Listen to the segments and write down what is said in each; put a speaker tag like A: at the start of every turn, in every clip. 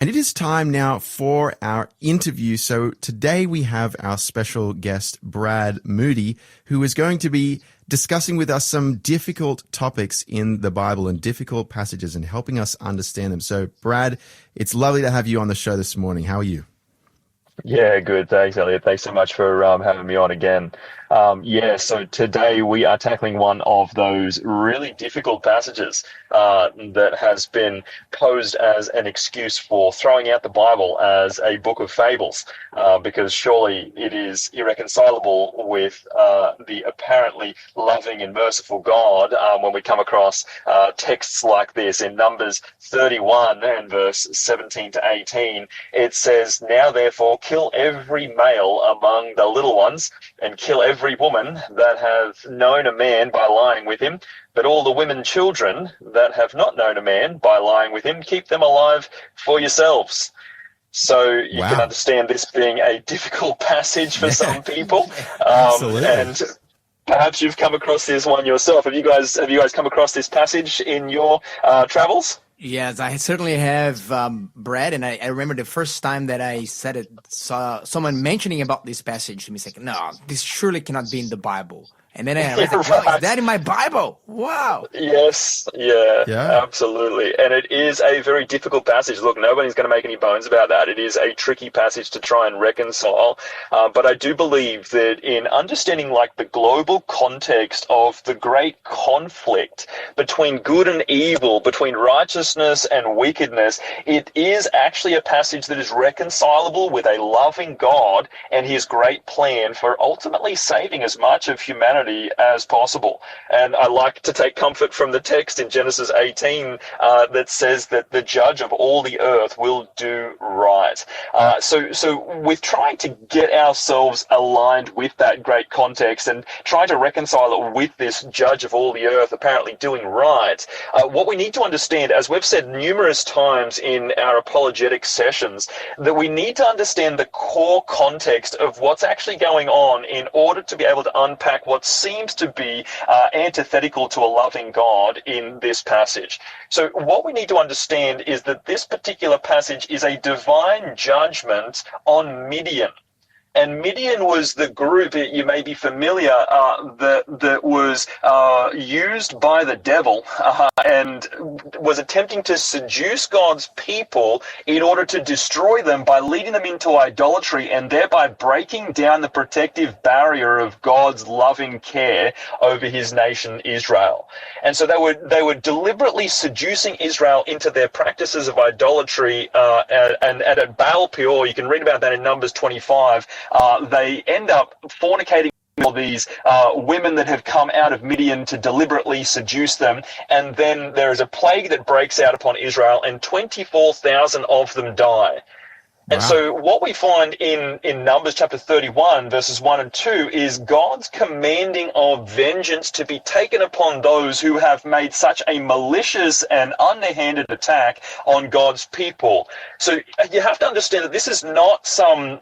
A: And it is time now for our interview. So today we have our special guest, Brad Moodie, who is going to be discussing with us some difficult topics in the Bible and difficult passages and helping us understand them. So Brad, it's lovely to have you on the show this morning. How are you?
B: Yeah, good. Thanks, Elliot. Thanks so much for having me on again. So today we are tackling one of those really difficult passages that has been posed as an excuse for throwing out the Bible as a book of fables, because surely it is irreconcilable with the apparently loving and merciful God when we come across texts like this. In Numbers 31 and verse 17 to 18, it says, "Now therefore kill every male among the little ones, and kill every woman that have known a man by lying with him. But all the women children that have not known a man by lying with him, keep them alive for yourselves." So you can understand this being a difficult passage for some people.
A: Absolutely.
B: And perhaps you've come across this one yourself. Have you guys come across this passage in your travels?
C: Yes, I certainly have, Brad, and I remember the first time that I said it, saw someone mentioning about this passage to me, saying, "No, this surely cannot be in the Bible." And then I realized, "Oh, is that in my Bible? Wow."
B: Yes, yeah, absolutely. And it is a very difficult passage. Look, nobody's going to make any bones about that. It is a tricky passage to try and reconcile. But I do believe that in understanding like the global context of the great conflict between good and evil, between righteousness and wickedness, it is actually a passage that is reconcilable with a loving God and his great plan for ultimately saving as much of humanity as possible. And I like to take comfort from the text in Genesis 18 that says that the judge of all the earth will do right. So with trying to get ourselves aligned with that great context and trying to reconcile it with this judge of all the earth apparently doing right, what we need to understand, as we've said numerous times in our apologetics sessions, that we need to understand the core context of what's actually going on in order to be able to unpack what seems to be antithetical to a loving God in this passage. So what we need to understand is that this particular passage is a divine judgment on Midian. And Midian was the group, you may be familiar, that was used by the devil and was attempting to seduce God's people in order to destroy them by leading them into idolatry and thereby breaking down the protective barrier of God's loving care over his nation Israel. And so they were deliberately seducing Israel into their practices of idolatry, and at Baal Peor, you can read about that in Numbers 25, they end up fornicating all these women that have come out of Midian to deliberately seduce them. And then there is a plague that breaks out upon Israel, and 24,000 of them die. And so what we find in Numbers chapter 31, verses 1 and 2, is God's commanding of vengeance to be taken upon those who have made such a malicious and underhanded attack on God's people. So you have to understand that this is not some,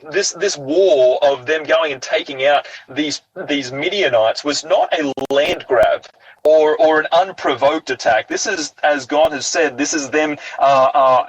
B: this war of them going and taking out these Midianites was not a land grab or an unprovoked attack. This is, as God has said, this is them,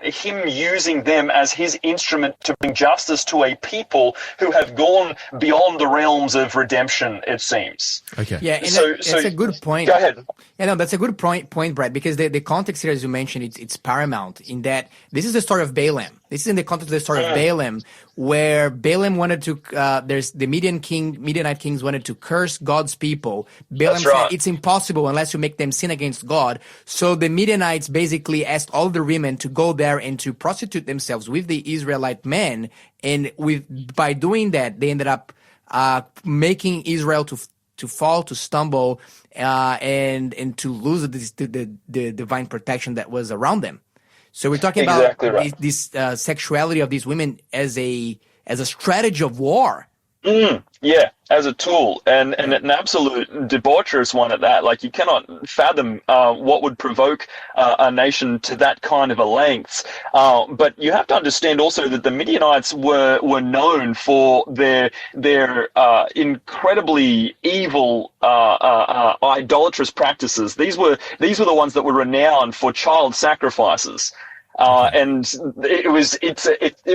B: him using them as his instrument to bring justice to a people who have gone beyond the realms of redemption, it seems.
A: Okay.
C: Yeah, and that's a good point.
B: Go ahead.
C: Yeah, no, that's a good point, Brad, because the context here, as you mentioned, it's paramount in that this is the story of Balaam. This is in the context of the story of Balaam, where Balaam wanted to, there's the Midianite kings wanted to curse God's people. Balaam said it's impossible unless you make them sin against God. So the Midianites basically asked all the women to go there and to prostitute themselves with the Israelite men. And by doing that, they ended up making Israel to fall, to stumble, and to lose the divine protection that was around them. So we're talking about this sexuality of these women as a strategy of war.
B: Yeah, as a tool, and an absolute debaucherous one at that. Like, you cannot fathom what would provoke a nation to that kind of a length. But you have to understand also that the Midianites were known for their incredibly evil idolatrous practices. These were the ones that were renowned for child sacrifices. And it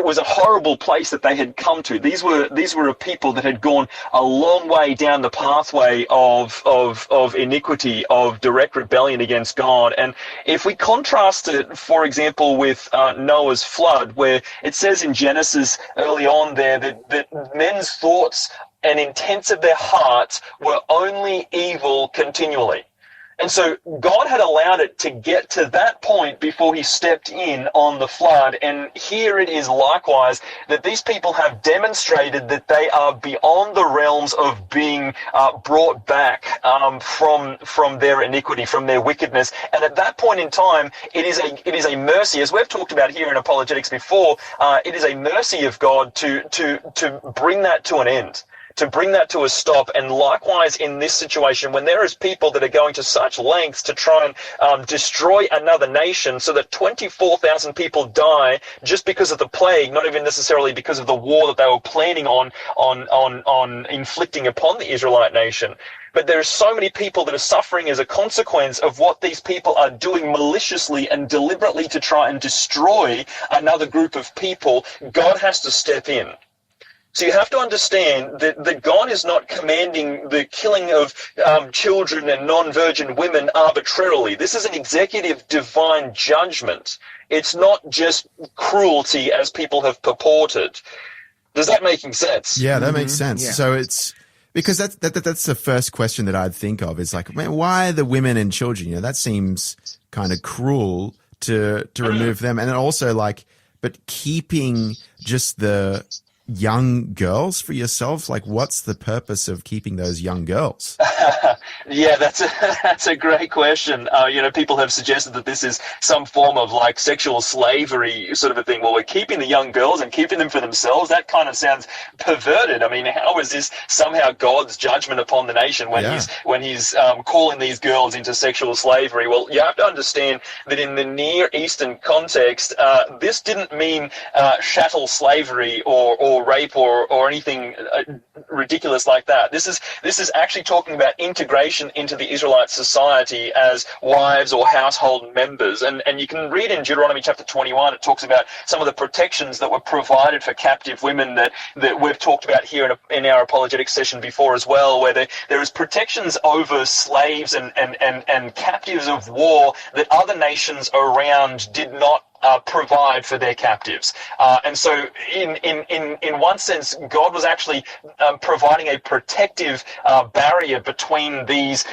B: was a horrible place that they had come to. These were a people that had gone a long way down the pathway of iniquity, of direct rebellion against God. And if we contrast it, for example, with Noah's flood, where it says in Genesis early on there that men's thoughts and intents of their hearts were only evil continually. And so God had allowed it to get to that point before he stepped in on the flood. And here it is likewise that these people have demonstrated that they are beyond the realms of being brought back from their iniquity, from their wickedness. And at that point in time, it is a mercy, as we've talked about here in Apologetics before, it is a mercy of God to bring that to an end, to bring that to a stop. And likewise in this situation, when there is people that are going to such lengths to try and destroy another nation, so that 24,000 people die just because of the plague, not even necessarily because of the war that they were planning on inflicting upon the Israelite nation. But there are so many people that are suffering as a consequence of what these people are doing maliciously and deliberately to try and destroy another group of people. God has to step in. So you have to understand that God is not commanding the killing of children and non-virgin women arbitrarily. This is an executive divine judgment. It's not just cruelty as people have purported. Does that make sense?
A: Yeah, that makes sense.
C: Yeah.
A: So it's because that's the first question that I'd think of is like, man, why the women and children? You know, that seems kind of cruel to remove them, and also like, but keeping just the young girls for yourself, like what's the purpose of keeping those young girls?
B: Yeah, that's a great question. People have suggested that this is some form of like sexual slavery sort of a thing. Well, we're keeping the young girls and keeping them for themselves. That kind of sounds perverted. I mean, how is this somehow God's judgment upon the nation when he's calling these girls into sexual slavery? Well, you have to understand that in the Near Eastern context, this didn't mean chattel slavery or rape or anything ridiculous like that. This is actually talking about integration into the Israelite society as wives or household members. And you can read in Deuteronomy chapter 21, it talks about some of the protections that were provided for captive women that we've talked about here in our apologetics session before as well, where there is protections over slaves and captives of war that other nations around did not provide for their captives. And so in one sense, God was actually providing a protective barrier between these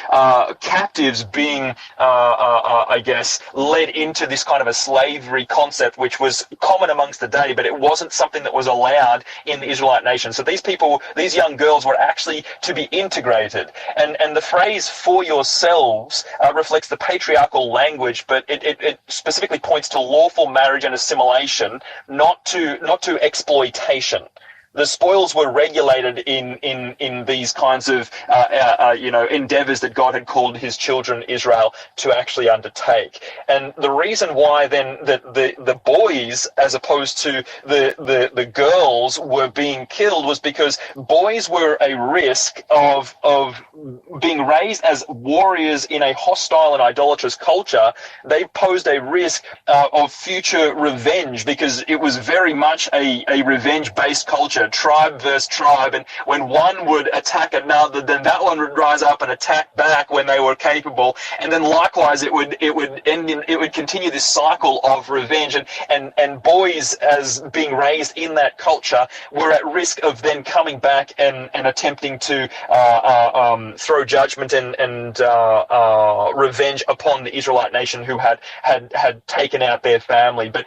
B: captives being, I guess, led into this kind of a slavery concept, which was common amongst the day, but it wasn't something that was allowed in the Israelite nation. So these young girls were actually to be integrated. And the phrase "for yourselves" reflects the patriarchal language, but it specifically points to lawful marriage and assimilation, not to exploitation. The spoils were regulated in these kinds of endeavors that God had called his children Israel to actually undertake. And the reason why then the boys, as opposed to the girls, were being killed was because boys were a risk of being raised as warriors in a hostile and idolatrous culture. They posed a risk of future revenge, because it was very much a revenge-based culture. Tribe versus tribe, and when one would attack another, then that one would rise up and attack back when they were capable, and then likewise it would continue this cycle of revenge, and boys, as being raised in that culture, were at risk of then coming back and attempting to throw judgment and revenge upon the Israelite nation who had taken out their family. But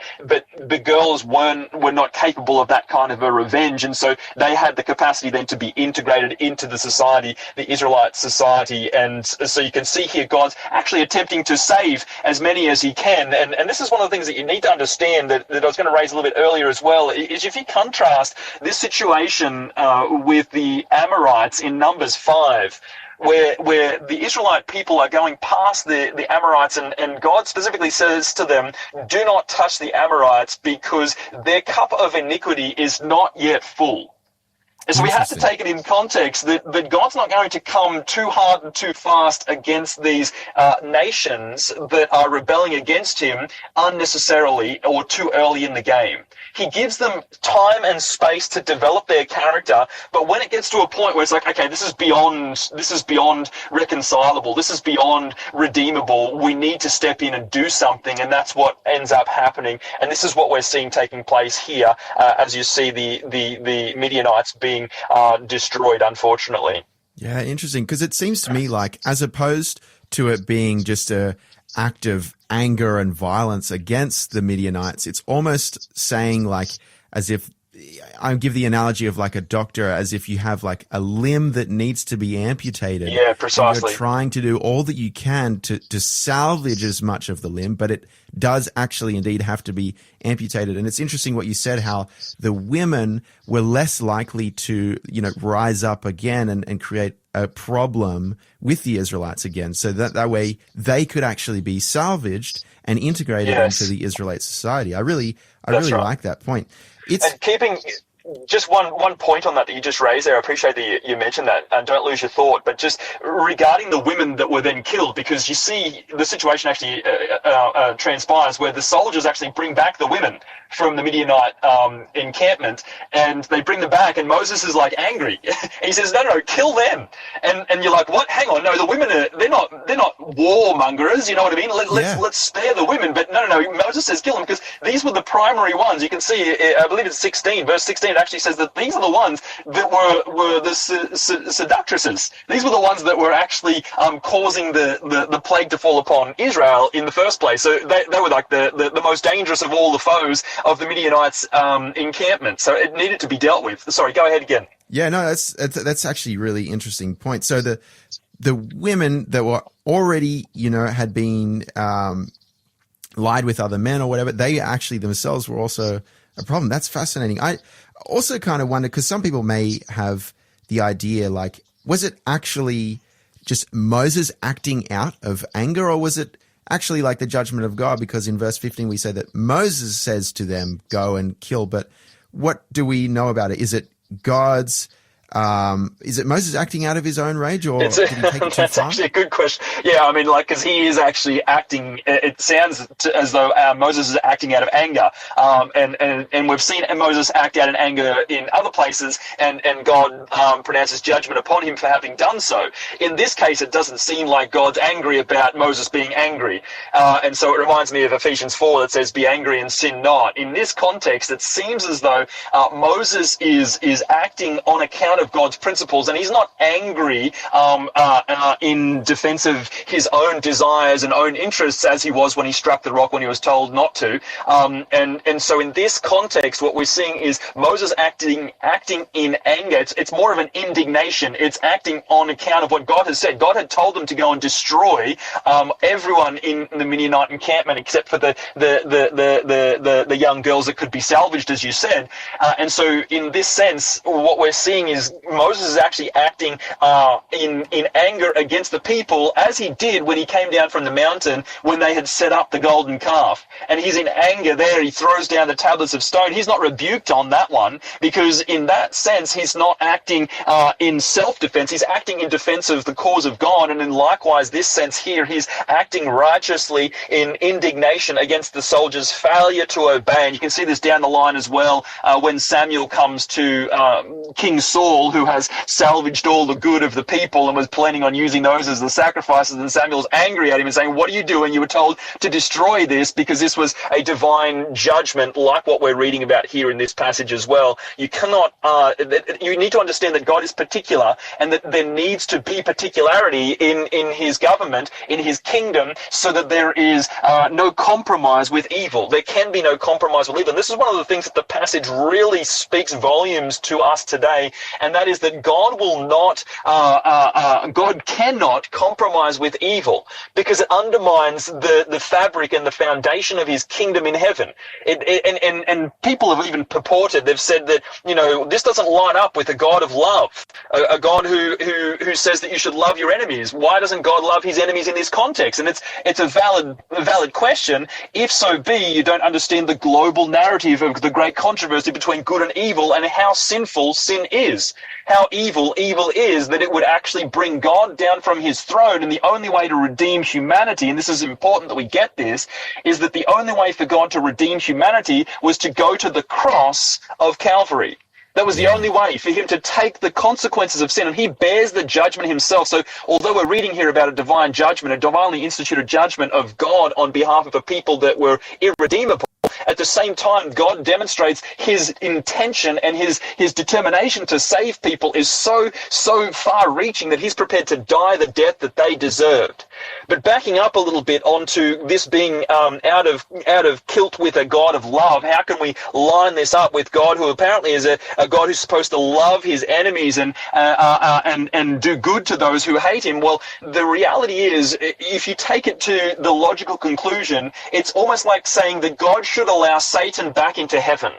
B: the girls were not capable of that kind of a revenge, and so they had the capacity then to be integrated into the society, the Israelite society. And so you can see here God's actually attempting to save as many as he can. And this is one of the things that you need to understand that I was going to raise a little bit earlier as well, is if you contrast this situation with the Amorites in Numbers 5, where the Israelite people are going past the Amorites, and God specifically says to them, do not touch the Amorites because their cup of iniquity is not yet full. And so we have to take it in context that God's not going to come too hard and too fast against these nations that are rebelling against him unnecessarily or too early in the game. He gives them time and space to develop their character, but when it gets to a point where it's like, okay, this is beyond reconcilable, this is beyond redeemable, we need to step in and do something, and that's what ends up happening. And this is what we're seeing taking place here, as you see the Midianites being destroyed, unfortunately.
A: Yeah, interesting, because it seems to me like, as opposed to it being just a act of anger and violence against the Midianites, it's almost saying, like, as if I give the analogy of like a doctor, as if you have like a limb that needs to be amputated.
B: Yeah, precisely.
A: You're trying to do all that you can to salvage as much of the limb, but it does actually indeed have to be amputated. And it's interesting what you said, how the women were less likely to, rise up again and create a problem with the Israelites again. So that way they could actually be salvaged and integrated into the Israelite society. I really like that point.
B: And keeping just one point on that you just raised there, I appreciate that you mentioned that, and don't lose your thought, but just regarding the women that were then killed, because you see the situation actually transpires where the soldiers actually bring back the women from the Midianite encampment, and they bring them back, and Moses is like angry. He says, no, kill them. And you're like, what? Hang on, no, the women they're not warmongers, you know what I mean? Let's spare the women, but no, Moses says kill them, because these were the primary ones. You can see, I believe it's verse 16, it actually says that these are the ones that were the seductresses. These were the ones that were actually causing the plague to fall upon Israel in the first place. So they were like the most dangerous of all the foes of the Midianites' encampment. So it needed to be dealt with. Sorry, go ahead again.
A: Yeah, no, that's actually a really interesting point. So the women that were already, had been lied with other men or whatever, they actually themselves were also a problem. That's fascinating. I also kind of wonder, because some people may have the idea, like, was it actually just Moses acting out of anger, or was it actually like the judgment of God? Because in verse 15 we say that Moses says to them, go and kill. But what do we know about it? Is it God's is it Moses acting out of his own rage, or did he take it too far?
B: That's actually a good question. Yeah, I mean, because he is actually acting. It sounds as though Moses is acting out of anger, and we've seen Moses act out in anger in other places, and God pronounces judgment upon him for having done so. In this case, it doesn't seem like God's angry about Moses being angry, and so it reminds me of Ephesians 4 that says, "Be angry and sin not." In this context, it seems as though Moses is acting on account of God's principles, and he's not angry in defense of his own desires and own interests as he was when he struck the rock when he was told not to. And so in this context, what we're seeing is Moses acting in anger. It's more of an indignation. It's acting on account of what God has said. God had told them to go and destroy everyone in the Midianite encampment except for the young girls that could be salvaged, as you said. And so in this sense, what we're seeing is Moses is actually acting in anger against the people, as he did when he came down from the mountain when they had set up the golden calf. And he's in anger there. He throws down the tablets of stone. He's not rebuked on that one, because in that sense, he's not acting in self-defense. He's acting in defense of the cause of God. And in likewise, this sense here, he's acting righteously in indignation against the soldiers' failure to obey. And you can see this down the line as well when Samuel comes to King Saul, who has salvaged all the good of the people and was planning on using those as the sacrifices, and Samuel's angry at him and saying, what are you doing? You were told to destroy this, because this was a divine judgment, like what we're reading about here in this passage as well. You cannot, you need to understand that God is particular, and that there needs to be particularity in his government, in his kingdom, so that there is no compromise with evil. There can be no compromise with evil. And this is one of the things that the passage really speaks volumes to us today, and that is that God will not, God cannot compromise with evil, because it undermines the fabric and the foundation of his kingdom in heaven. And people have even purported, they've said that, this doesn't line up with a God of love, a God who says that you should love your enemies. Why doesn't God love his enemies in this context? And it's a valid question, if so be you don't understand the global narrative of the great controversy between good and evil and how sinful sin is. How evil is, that it would actually bring God down from his throne, and the only way to redeem humanity, and this is important that we get this, is that the only way for God to redeem humanity was to go to the cross of Calvary. That was the only way for him to take the consequences of sin, and he bears the judgment himself. So although we're reading here about a divine judgment, a divinely instituted judgment of God on behalf of a people that were irredeemable, at the same time, God demonstrates his intention and his determination to save people is so far-reaching that he's prepared to die the death that they deserved. But backing up a little bit onto this being out of kilt with a God of love, how can we line this up with God, who apparently is a God who's supposed to love his enemies and do good to those who hate him? Well, the reality is, if you take it to the logical conclusion, it's almost like saying that God should allow Satan back into heaven.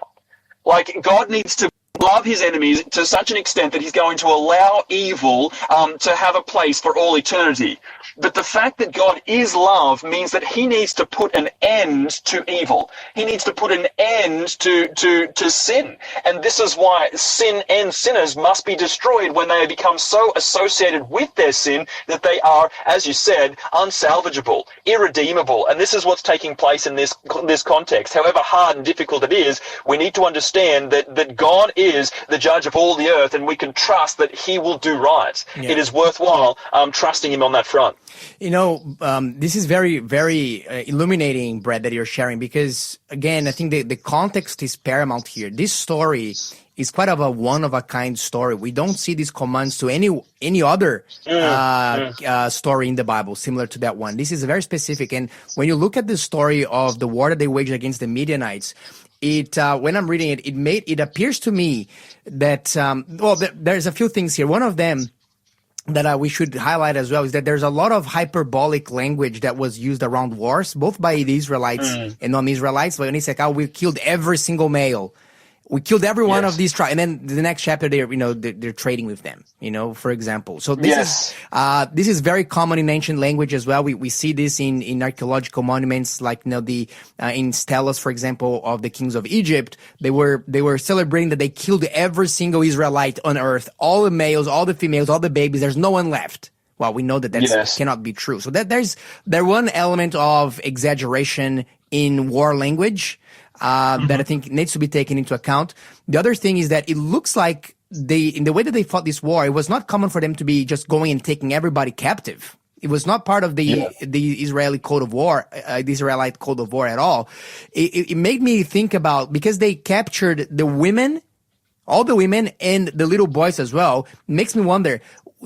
B: Like, God needs to love his enemies to such an extent that he's going to allow evil to have a place for all eternity. But the fact that God is love means that he needs to put an end to evil. He needs to put an end to sin. And this is why sin and sinners must be destroyed when they become so associated with their sin that they are, as you said, unsalvageable, irredeemable. And this is what's taking place in this context. However hard and difficult it is, we need to understand that God is the judge of all the earth, and we can trust that he will do right. Yeah. It is worthwhile trusting him on that front.
C: You know, this is very, very illuminating, Brad, that you're sharing, because, again, I think the context is paramount here. This story is quite of a one-of-a-kind story. We don't see these commands to any other story in the Bible similar to that one. This is very specific. And when you look at the story of the war that they waged against the Midianites, when I'm reading it, it appears to me that, there's a few things here. One of them that we should highlight as well is that there's a lot of hyperbolic language that was used around wars, both by the Israelites and non-Israelites. When it's like, we killed every single male. We killed every one of these tribes. And then the next chapter, they're trading with them, for example. So this is very common in ancient language as well. We see this in archaeological monuments, like, in stelas, for example, of the kings of Egypt. They were celebrating that they killed every single Israelite on earth, all the males, all the females, all the babies. There's no one left. Well, we know that cannot be true. So there's one element of exaggeration in war language that I think needs to be taken into account. The other thing is that it looks like in the way that they fought this war, it was not common for them to be just going and taking everybody captive. It was not part of the Israeli code of war, the Israelite code of war at all. It made me think about, because they captured the women, all the women and the little boys as well, makes me wonder,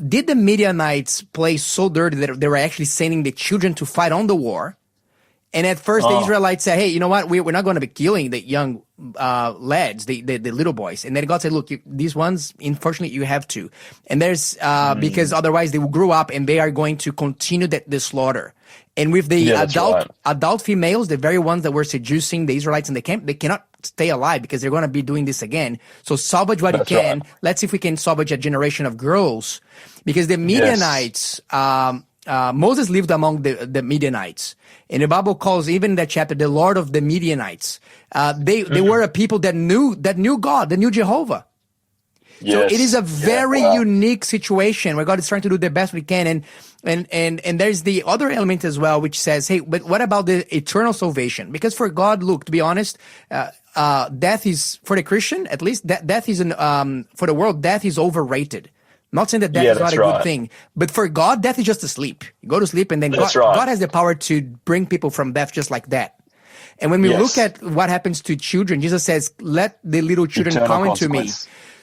C: did the Midianites play so dirty that they were actually sending the children to fight on the war? And at first, the Israelites said, hey, you know what? We're not going to be killing the young lads, the little boys. And then God said, look, these ones, unfortunately, you have to. And there's because otherwise they will grow up and they are going to continue the slaughter. And with the adult females, the very ones that were seducing the Israelites in the camp, they cannot stay alive because they're going to be doing this again. So salvage what you can. Right. Let's see if we can salvage a generation of girls. Because the Midianites, Moses lived among the Midianites. And the Bible calls even that chapter the Lord of the Midianites. They were a people that knew God, that knew Jehovah. Yes. So it is a very unique situation where God is trying to do the best we can. And there's the other element as well, which says, hey, but what about the eternal salvation? Because for God, look, to be honest, death is, for the Christian, at least, death is, for the world, death is overrated. I'm not saying that death is not a good thing, but for God, death is just a sleep. You go to sleep, and then God has the power to bring people from death just like that. And when we look at what happens to children, Jesus says, let the little children come into me.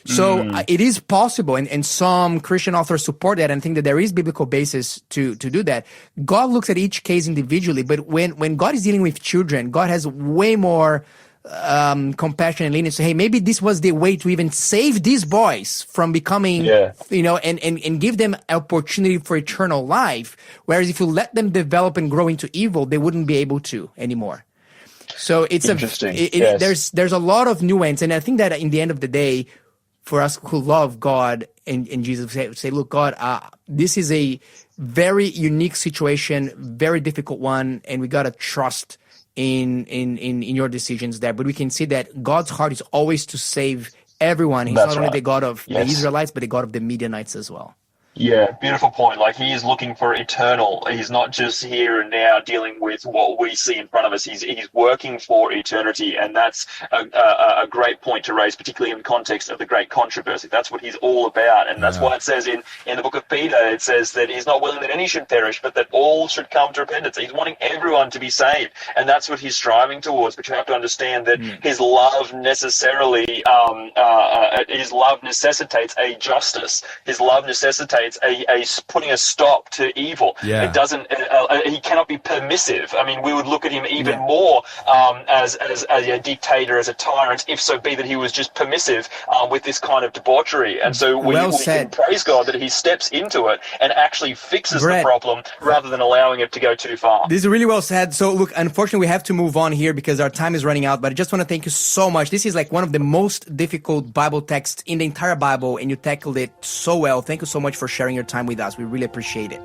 C: So it is possible, and some Christian authors support that and think that there is biblical basis to do that. God looks at each case individually, but when God is dealing with children, God has way more compassion and leniency. Hey, maybe this was the way to even save these boys from becoming, and give them opportunity for eternal life. Whereas if you let them develop and grow into evil, they wouldn't be able to anymore. So it's there's a lot of nuance. And I think that in the end of the day, for us who love God and Jesus, say, look, God, this is a very unique situation, very difficult one, and we got to trust in your decisions there. But we can see that God's heart is always to save everyone. He's not only the God of the Israelites, but the God of the Midianites as well.
B: Yeah, beautiful point. Like, he is looking for eternal. He's not just here and now dealing with what we see in front of us. He's working for eternity, and that's a great point to raise, particularly in the context of the great controversy. That's what he's all about, and that's why it says in the book of Peter, it says that he's not willing that any should perish, but that all should come to repentance. He's wanting everyone to be saved, and that's what he's striving towards. But you have to understand that his love necessarily, his love necessitates a justice. His love necessitates a putting a stop to evil. It doesn't. He cannot be permissive. I mean, we would look at him even more as a dictator, as a tyrant, if so be that he was just permissive with this kind of debauchery. And so we can praise God that he steps into it and actually fixes the problem rather than allowing it to go too far.
C: This is really well said. So look, unfortunately, we have to move on here because our time is running out. But I just want to thank you so much. This is like one of the most difficult Bible texts in the entire Bible, and you tackled it so well. Thank you so much for sharing your time with us. We really appreciate it.